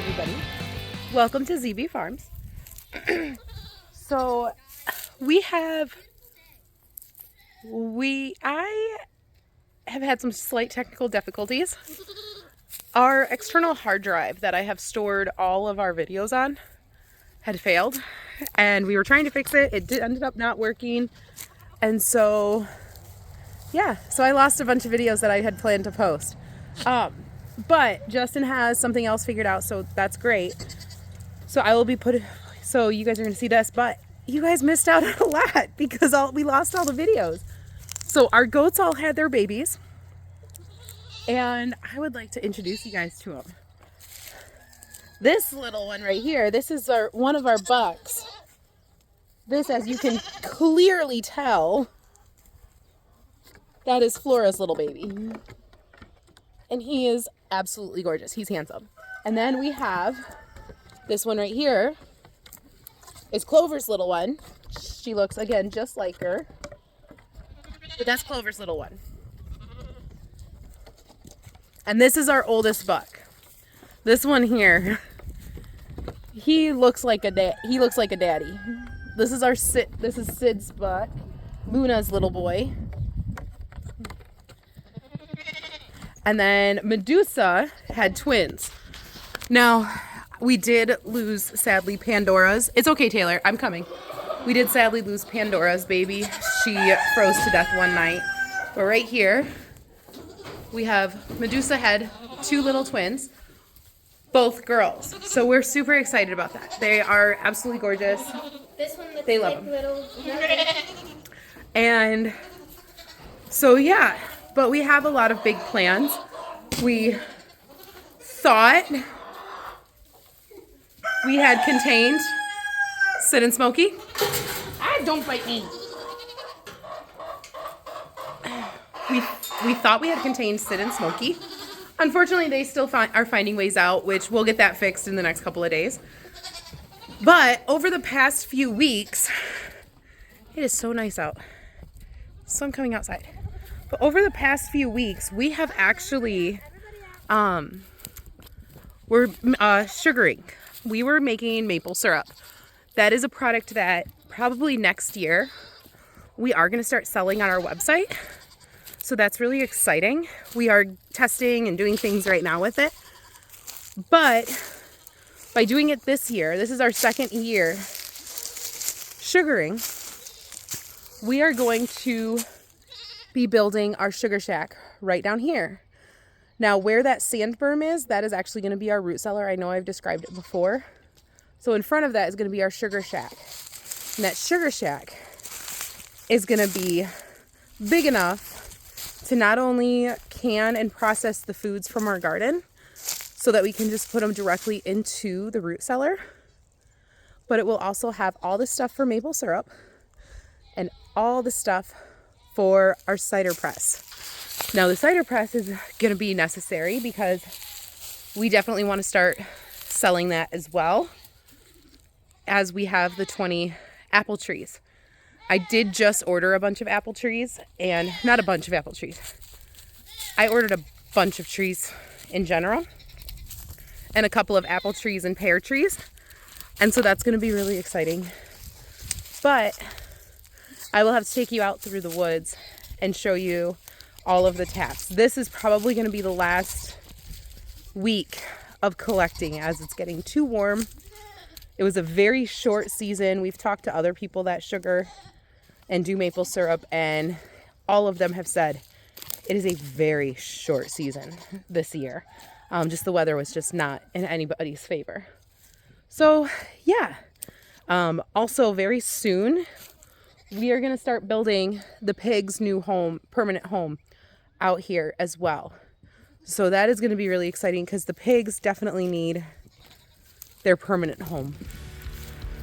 everybody. Welcome to ZB Farms. So I have had some slight technical difficulties. Our external hard drive that I have stored all of our videos on had failed, and we were trying to fix it. It ended up not working, and so I lost a bunch of videos that I had planned to post. But Justin has something else figured out, so that's great. So so you guys are gonna see this, but you guys missed out on a lot because we lost all the videos. So our goats all had their babies, and I would like to introduce you guys to them. This little one right here, this is one of our bucks. This, as you can clearly tell, that is Flora's little baby. And he is absolutely gorgeous. He's handsome. And then we have this one right here. Is Clover's little one. She looks, again, just like her. But that's Clover's little one. And this is our oldest buck. This one here, he looks like a daddy. This is Sid's buck, Luna's little boy. And then Medusa had twins. Now, we did lose, sadly, Pandora's. It's okay, Taylor, I'm coming. We did sadly lose Pandora's baby. She froze to death one night. But right here, we have Medusa had two little twins, both girls. So we're super excited about that. They are absolutely gorgeous. This one looks they love like them. Little. And so yeah, but we have a lot of big plans. We thought we had contained Sid and Smokey. Don't bite me. We thought we had contained Sid and Smokey. Unfortunately, they still are finding ways out, which we'll get that fixed in the next couple of days. But over the past few weeks, it is so nice out. Sun coming outside. But over the past few weeks, we have actually, we're sugaring. We were making maple syrup. That is a product that probably next year we are going to start selling on our website. So that's really exciting. We are testing and doing things right now with it. But by doing it this year, this is our second year sugaring, we are going to be building our sugar shack right down here. Now, where that sand berm is, that is actually going to be our root cellar. I know I've described it before. So in front of that is going to be our sugar shack. And that sugar shack is going to be big enough to not only can and process the foods from our garden so that we can just put them directly into the root cellar, but it will also have all the stuff for maple syrup and all the stuff for our cider press. Now, the cider press is going to be necessary because we definitely want to start selling that as well, as we have the 20 apple trees. I did just order a bunch of apple trees, and not a bunch of apple trees. I ordered a bunch of trees in general, and a couple of apple trees and pear trees. And so that's going to be really exciting. But I will have to take you out through the woods and show you all of the taps. This is probably going to be the last week of collecting as it's getting too warm. It was a very short season. We've talked to other people that sugar and do maple syrup, and all of them have said it is a very short season this year. Just the weather was just not in anybody's favor. So yeah, also very soon we are going to start building the pigs' new home, permanent home out here as well. So that is going to be really exciting because the pigs definitely need their permanent home.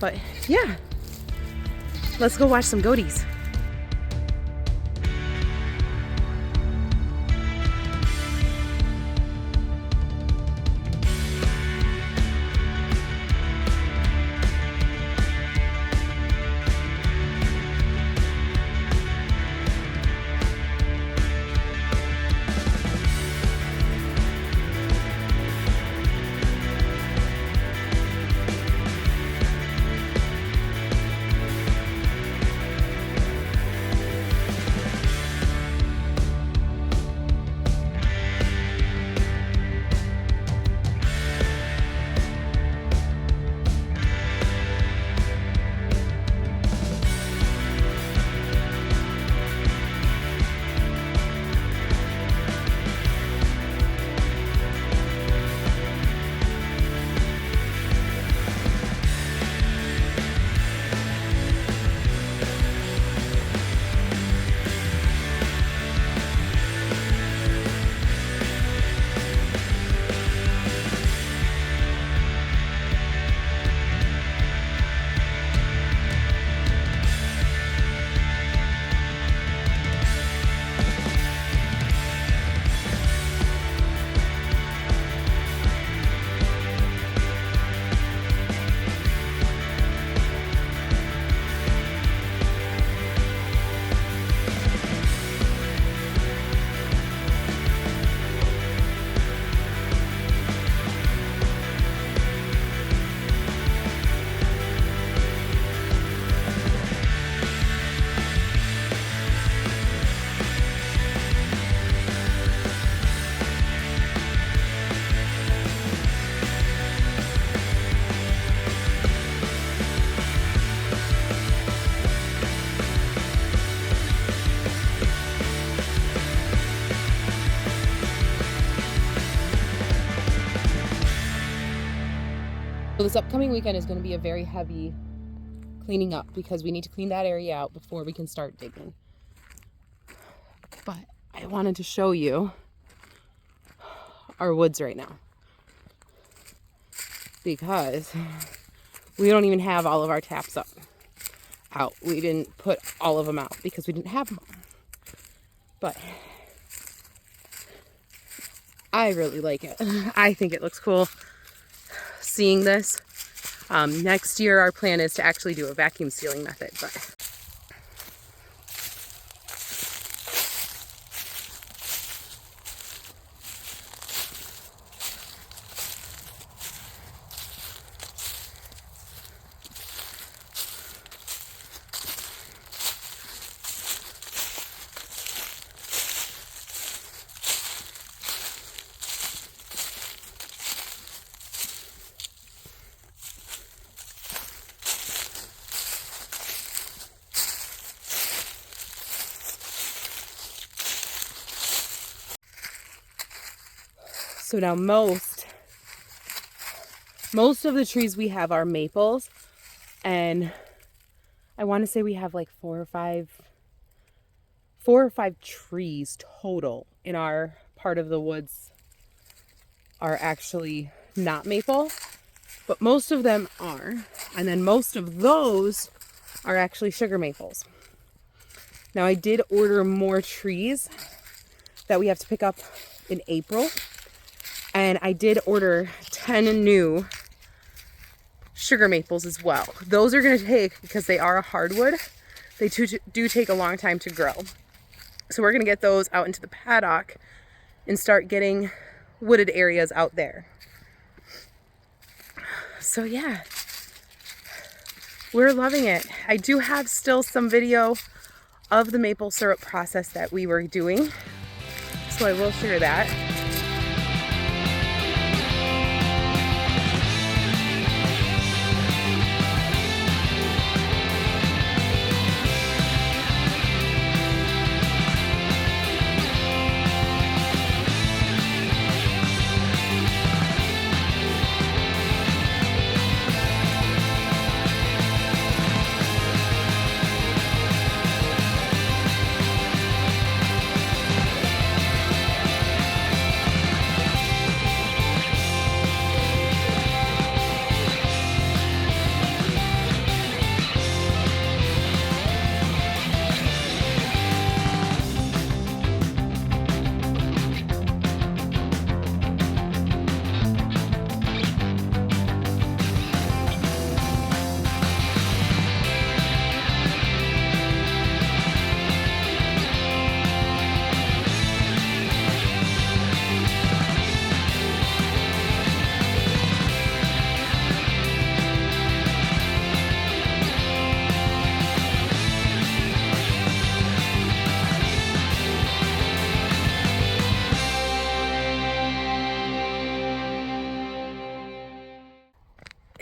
But yeah, let's go watch some goaties. this upcoming weekend is going to be a very heavy cleaning up because we need to clean that area out before we can start digging. But I wanted to show you our woods right now because we don't even have all of our taps out. We didn't put all of them out because we didn't have them all. But I really like it. I think it looks cool seeing this. Next year our plan is to actually do a vacuum sealing method, but so now most of the trees we have are maples, and I want to say we have like four or five trees total in our part of the woods are actually not maple, but most of them are, and then most of those are actually sugar maples. Now I did order more trees that we have to pick up in April. And I did order 10 new sugar maples as well. Those are going to take, because they are a hardwood, they do take a long time to grow. So we're going to get those out into the paddock and start getting wooded areas out there. So yeah, we're loving it. I do have still some video of the maple syrup process that we were doing, so I will share that.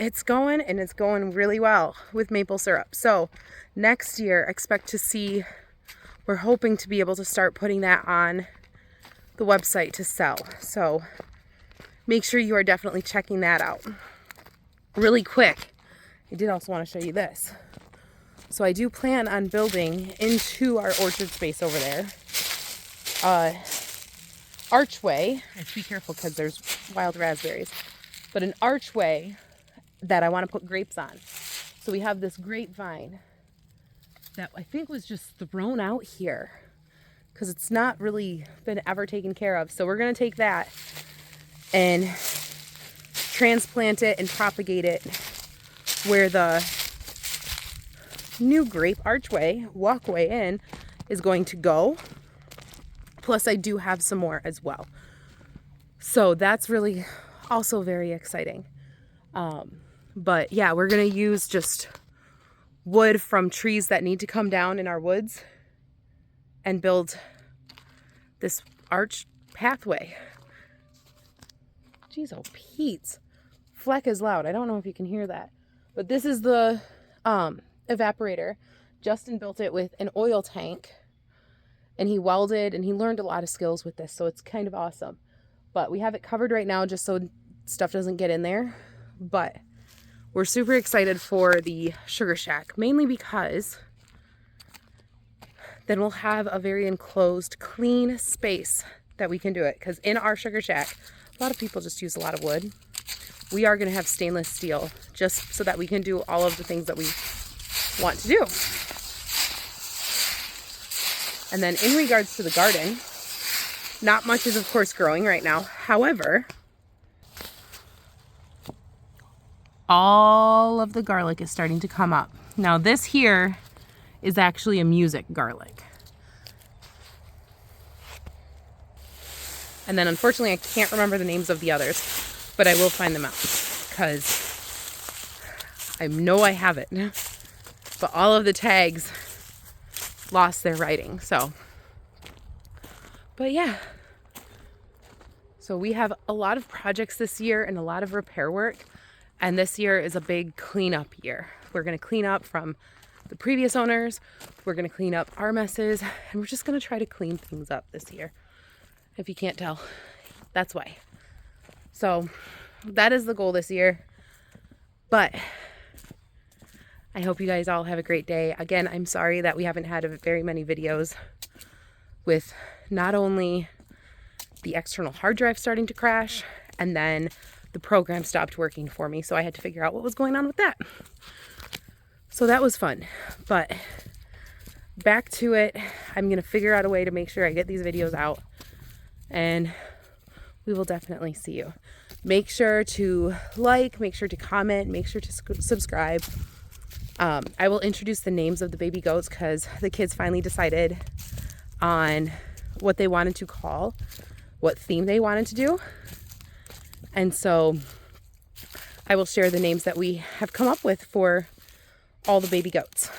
It's going, and it's going really well with maple syrup. So next year, expect to see, we're hoping to be able to start putting that on the website to sell. So make sure you are definitely checking that out. Really quick, I did also want to show you this. So I do plan on building into our orchard space over there archway. I have to be careful because there's wild raspberries, but an archway that I want to put grapes on. So we have this grapevine that I think was just thrown out here because it's not really been ever taken care of. So we're going to take that and transplant it and propagate it where the new grape archway walkway in is going to go. Plus I do have some more as well. So that's really also very exciting. But yeah, we're going to use just wood from trees that need to come down in our woods and build this arch pathway. Jeez, oh Pete, Fleck is loud. I don't know if you can hear that, but this is the evaporator. Justin built it with an oil tank, and he welded, and he learned a lot of skills with this, so it's kind of awesome. But we have it covered right now just so stuff doesn't get in there. But We're super excited for the sugar shack, mainly because then we'll have a very enclosed, clean space that we can do it. Because in our sugar shack, a lot of people just use a lot of wood. We are going to have stainless steel just so that we can do all of the things that we want to do. And then in regards to the garden, not much is of course growing right now. However, all of the garlic is starting to come up. Now this here is actually a music garlic. And then unfortunately I can't remember the names of the others, but I will find them out because I know I have it. But all of the tags lost their writing, so. But yeah. So we have a lot of projects this year and a lot of repair work. And this year is a big cleanup year. We're going to clean up from the previous owners. We're going to clean up our messes. And we're just going to try to clean things up this year. If you can't tell, that's why. So that is the goal this year. But I hope you guys all have a great day. Again, I'm sorry that we haven't had very many videos with not only the external hard drive starting to crash and then the program stopped working for me, so I had to figure out what was going on with that. So that was fun, but back to it. I'm gonna figure out a way to make sure I get these videos out, and we will definitely see you. Make sure to like, make sure to comment, make sure to subscribe. I will introduce the names of the baby goats because the kids finally decided on what they wanted to call, what theme they wanted to do. And so I will share the names that we have come up with for all the baby goats.